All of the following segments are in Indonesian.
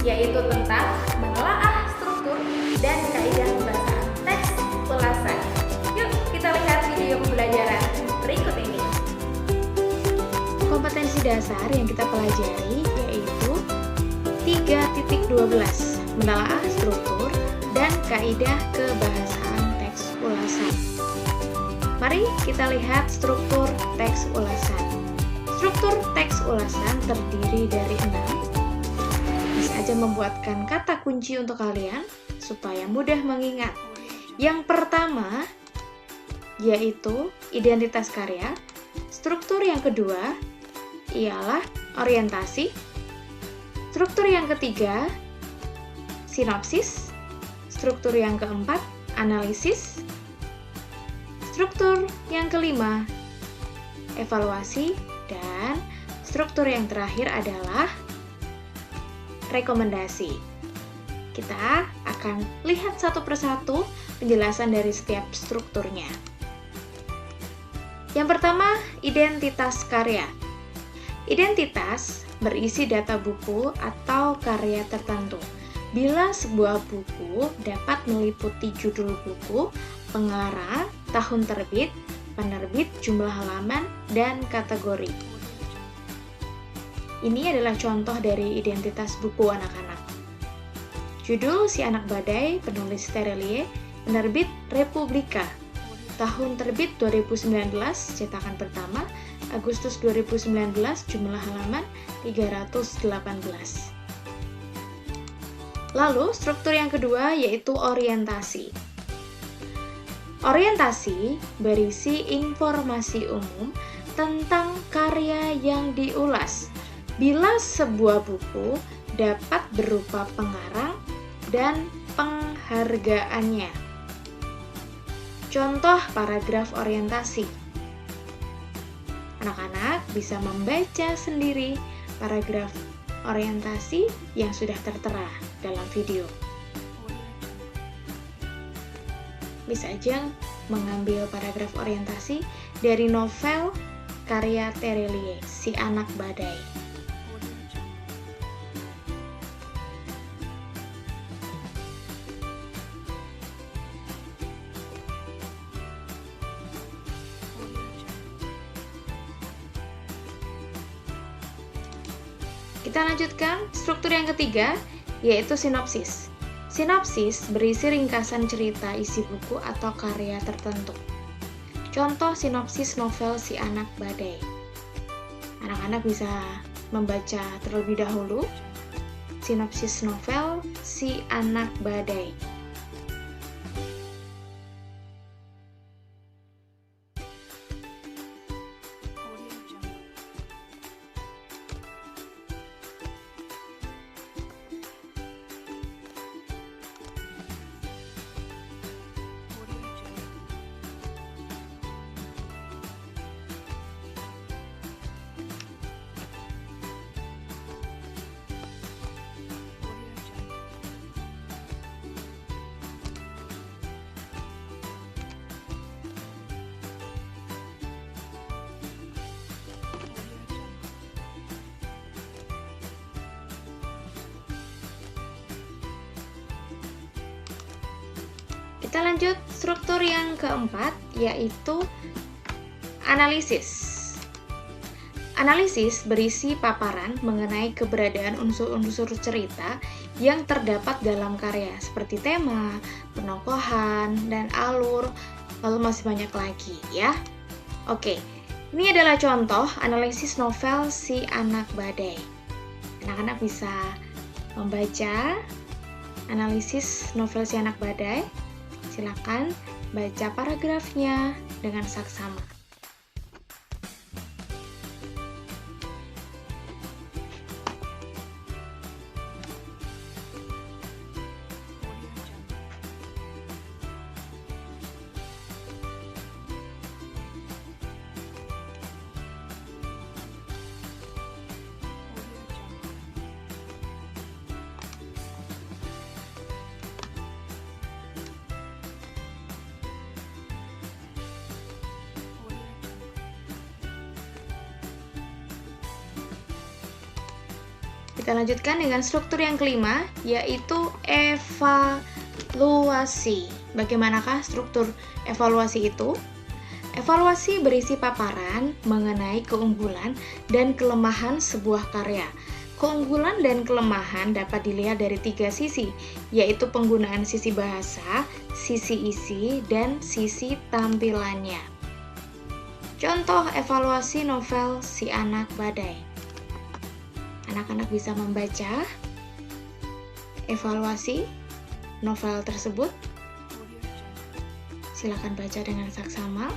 yaitu tentang menelaah struktur dan kaidah pembahasan teks ulasan. Yuk kita lihat video pembelajaran berikut ini. Kompetensi dasar yang kita pelajari yaitu 3.12 menelaah struktur dan kaidah kebahasaan teks ulasan. Mari kita lihat struktur teks ulasan. Struktur teks ulasan terdiri dari 6. Bisa aja membuatkan kata kunci untuk kalian supaya mudah mengingat. Yang pertama yaitu identitas karya. Struktur yang kedua ialah orientasi. Struktur yang ketiga sinopsis. Struktur yang keempat analisis. Struktur yang kelima evaluasi. Dan struktur yang terakhir adalah rekomendasi. Kita akan lihat satu persatu penjelasan dari setiap strukturnya. Yang pertama, identitas karya. Identitas berisi data buku atau karya tertentu. Bila sebuah buku dapat meliputi judul buku, pengarang, tahun terbit, penerbit, jumlah halaman, dan kategori. Ini adalah contoh dari identitas buku anak-anak. Judul Si Anak Badai, penulis Terelie, penerbit Republika. Tahun terbit 2019, cetakan pertama, Agustus 2019, jumlah halaman 318. Lalu, struktur yang kedua yaitu orientasi. Orientasi berisi informasi umum tentang karya yang diulas. Bila sebuah buku dapat berupa pengarang dan penghargaannya. Contoh paragraf orientasi. Anak-anak bisa membaca sendiri paragraf orientasi yang sudah tertera dalam video. Bisa aja mengambil paragraf orientasi dari novel karya Terelie, Si Anak Badai. Kita lanjutkan struktur yang ketiga, yaitu sinopsis. Sinopsis berisi ringkasan cerita isi buku atau karya tertentu. Contoh sinopsis novel Si Anak Badai. Anak-anak bisa membaca terlebih dahulu sinopsis novel Si Anak Badai. Kita lanjut struktur yang keempat, yaitu analisis. Analisis berisi paparan mengenai keberadaan unsur-unsur cerita yang terdapat dalam karya, seperti tema, penokohan, dan alur, lalu masih banyak lagi ya. Oke, ini adalah contoh analisis novel Si Anak Badai. Anak-anak bisa membaca analisis novel Si Anak Badai. Silakan baca paragrafnya dengan saksama. Kita lanjutkan dengan struktur yang kelima, yaitu evaluasi. Bagaimanakah struktur evaluasi itu? Evaluasi berisi paparan mengenai keunggulan dan kelemahan sebuah karya. Keunggulan dan kelemahan dapat dilihat dari 3 sisi, yaitu penggunaan sisi bahasa, sisi isi, dan sisi tampilannya. Contoh evaluasi novel Si Anak Badai. Anak-anak bisa membaca evaluasi novel tersebut. Silakan baca dengan saksama.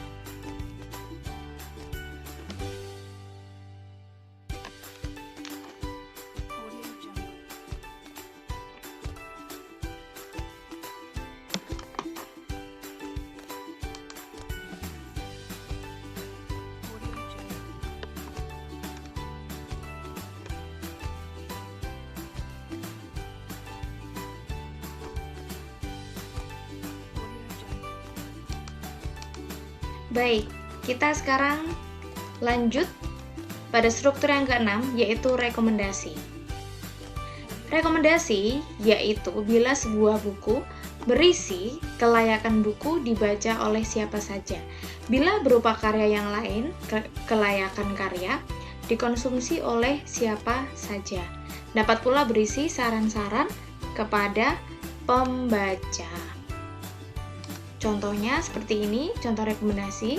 Baik, kita sekarang lanjut pada struktur yang keenam, yaitu rekomendasi. Rekomendasi yaitu bila sebuah buku berisi kelayakan buku dibaca oleh siapa saja. Bila berupa karya yang lain, kelayakan karya dikonsumsi oleh siapa saja. Dapat pula berisi saran-saran kepada pembaca. Contohnya seperti ini, contoh rekomendasi.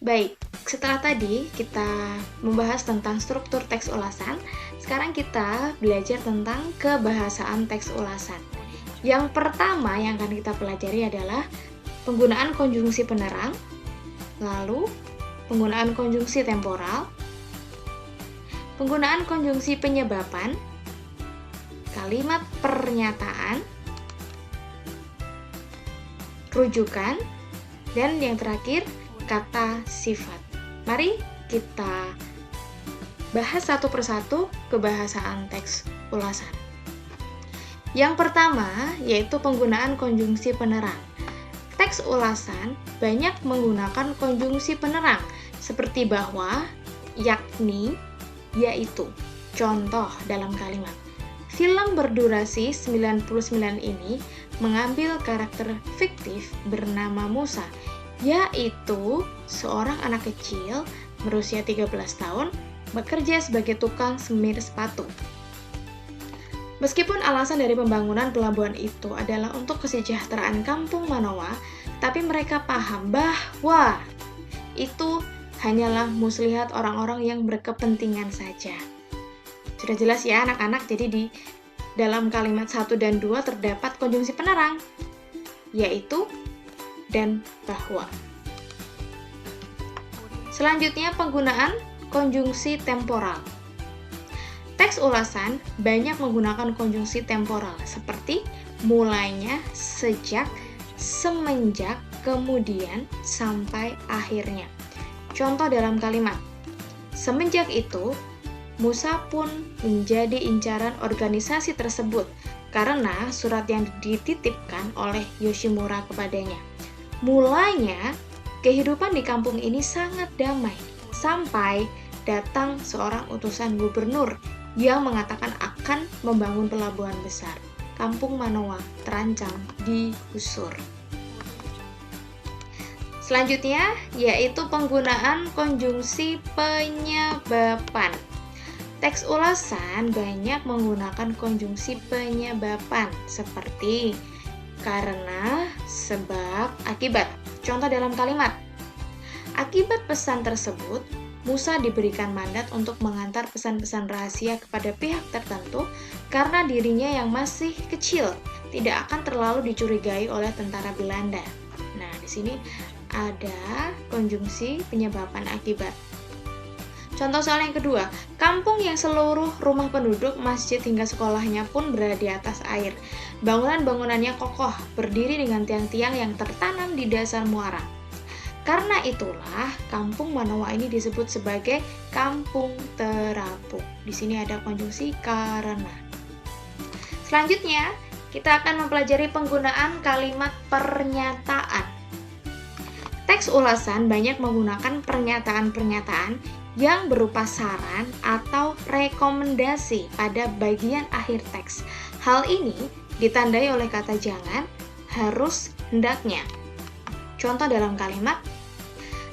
Baik, setelah tadi kita membahas tentang struktur teks ulasan, sekarang kita belajar tentang kebahasaan teks ulasan. Yang pertama yang akan kita pelajari adalah penggunaan konjungsi penerang, lalu penggunaan konjungsi temporal, penggunaan konjungsi penyebaban, kalimat pernyataan, rujukan, dan yang terakhir kata sifat. Mari kita bahas satu persatu kebahasaan teks ulasan. Yang pertama yaitu penggunaan konjungsi penerang. Teks ulasan banyak menggunakan konjungsi penerang seperti bahwa, yakni, yaitu. Contoh dalam kalimat. Film berdurasi 99 ini mengambil karakter fiktif bernama Musa, yaitu seorang anak kecil berusia 13 tahun bekerja sebagai tukang semir sepatu. Meskipun alasan dari pembangunan pelabuhan itu adalah untuk kesejahteraan kampung Manoa, tapi mereka paham bahwa itu hanyalah muslihat orang-orang yang berkepentingan saja. Sudah jelas ya anak-anak, jadi di dalam kalimat 1 dan 2 terdapat konjungsi penerang, yaitu dan bahwa. Selanjutnya penggunaan konjungsi temporal. Teks ulasan banyak menggunakan konjungsi temporal seperti mulainya, sejak, semenjak, kemudian, sampai akhirnya. Contoh dalam kalimat. Semenjak itu, Musa pun menjadi incaran organisasi tersebut karena surat yang dititipkan oleh Yoshimura kepadanya. Mulanya, kehidupan di kampung ini sangat damai, sampai datang seorang utusan gubernur yang mengatakan akan membangun pelabuhan besar. Kampung Manoa terancam digusur. Selanjutnya, yaitu penggunaan konjungsi penyebaban. Teks ulasan banyak menggunakan konjungsi penyebaban seperti karena, sebab, akibat. Contoh dalam kalimat. Akibat pesan tersebut, Musa diberikan mandat untuk mengantar pesan-pesan rahasia kepada pihak tertentu karena dirinya yang masih kecil tidak akan terlalu dicurigai oleh tentara Belanda. Nah, di sini ada konjungsi penyebaban akibat. Contoh soal yang kedua, kampung yang seluruh rumah penduduk, masjid hingga sekolahnya pun berada di atas air. Bangunan-bangunannya kokoh, berdiri dengan tiang-tiang yang tertanam di dasar muara. Karena itulah kampung Manawa ini disebut sebagai kampung terapung. Di sini ada konjungsi karena. Selanjutnya, kita akan mempelajari penggunaan kalimat pernyataan. Teks ulasan banyak menggunakan pernyataan-pernyataan yang berupa saran atau rekomendasi pada bagian akhir teks. Hal ini ditandai oleh kata jangan, harus, hendaknya. Contoh dalam kalimat,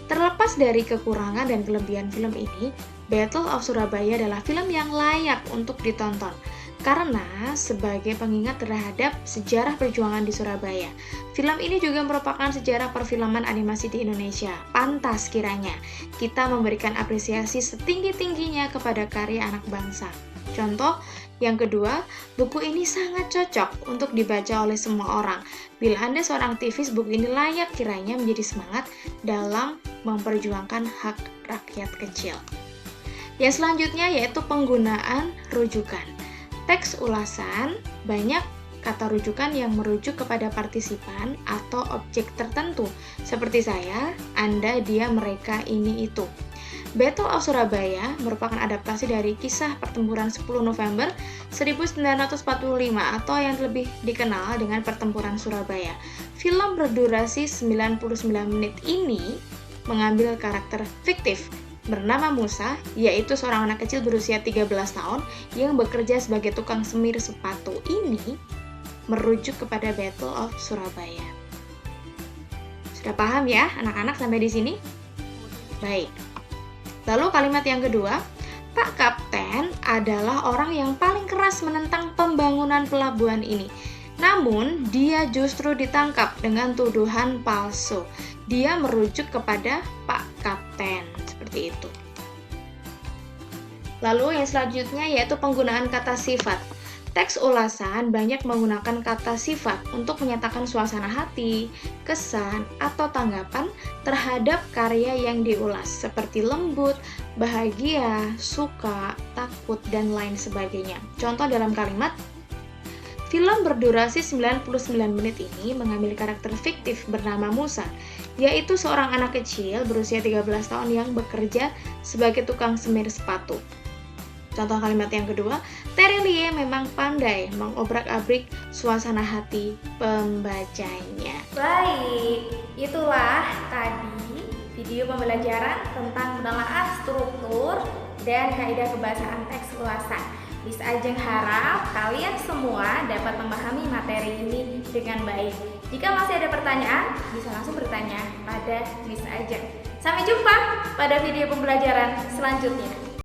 terlepas dari kekurangan dan kelebihan film ini, Battle of Surabaya adalah film yang layak untuk ditonton karena sebagai pengingat terhadap sejarah perjuangan di Surabaya. Film ini juga merupakan sejarah perfilman animasi di Indonesia. Pantas kiranya kita memberikan apresiasi setinggi-tingginya kepada karya anak bangsa. Contoh yang kedua, buku ini sangat cocok untuk dibaca oleh semua orang. Bila Anda seorang aktivis, buku ini layak kiranya menjadi semangat dalam memperjuangkan hak rakyat kecil. Yang selanjutnya yaitu penggunaan rujukan. Teks ulasan banyak kata rujukan yang merujuk kepada partisipan atau objek tertentu, seperti saya, Anda, dia, mereka, ini, itu. Battle of Surabaya merupakan adaptasi dari kisah pertempuran 10 November 1945 atau yang lebih dikenal dengan Pertempuran Surabaya. Film berdurasi 99 menit ini mengambil karakter fiktif bernama Musa, yaitu seorang anak kecil berusia 13 tahun yang bekerja sebagai tukang semir sepatu. Ini merujuk kepada Battle of Surabaya. Sudah paham ya anak-anak sampai di sini? Baik. Lalu kalimat yang kedua, Pak Kapten adalah orang yang paling keras menentang pembangunan pelabuhan ini. Namun, dia justru ditangkap dengan tuduhan palsu. Dia merujuk kepada Pak Kapten, seperti itu. Lalu yang selanjutnya yaitu penggunaan kata sifat. Teks ulasan banyak menggunakan kata sifat untuk menyatakan suasana hati, kesan, atau tanggapan terhadap karya yang diulas, seperti lembut, bahagia, suka, takut, dan lain sebagainya. Contoh dalam kalimat, film berdurasi 99 menit ini mengambil karakter fiktif bernama Musa, yaitu seorang anak kecil berusia 13 tahun yang bekerja sebagai tukang semir sepatu. Contoh kalimat yang kedua, Terelie memang pandai mengobrak-abrik suasana hati pembacanya. Baik, itulah tadi video pembelajaran tentang menelaah struktur dan kaidah kebahasaan teks ulasan. Miss Ajeng harap kalian semua dapat memahami materi ini dengan baik. Jika masih ada pertanyaan, bisa langsung bertanya pada Miss Ajeng. Sampai jumpa pada video pembelajaran selanjutnya.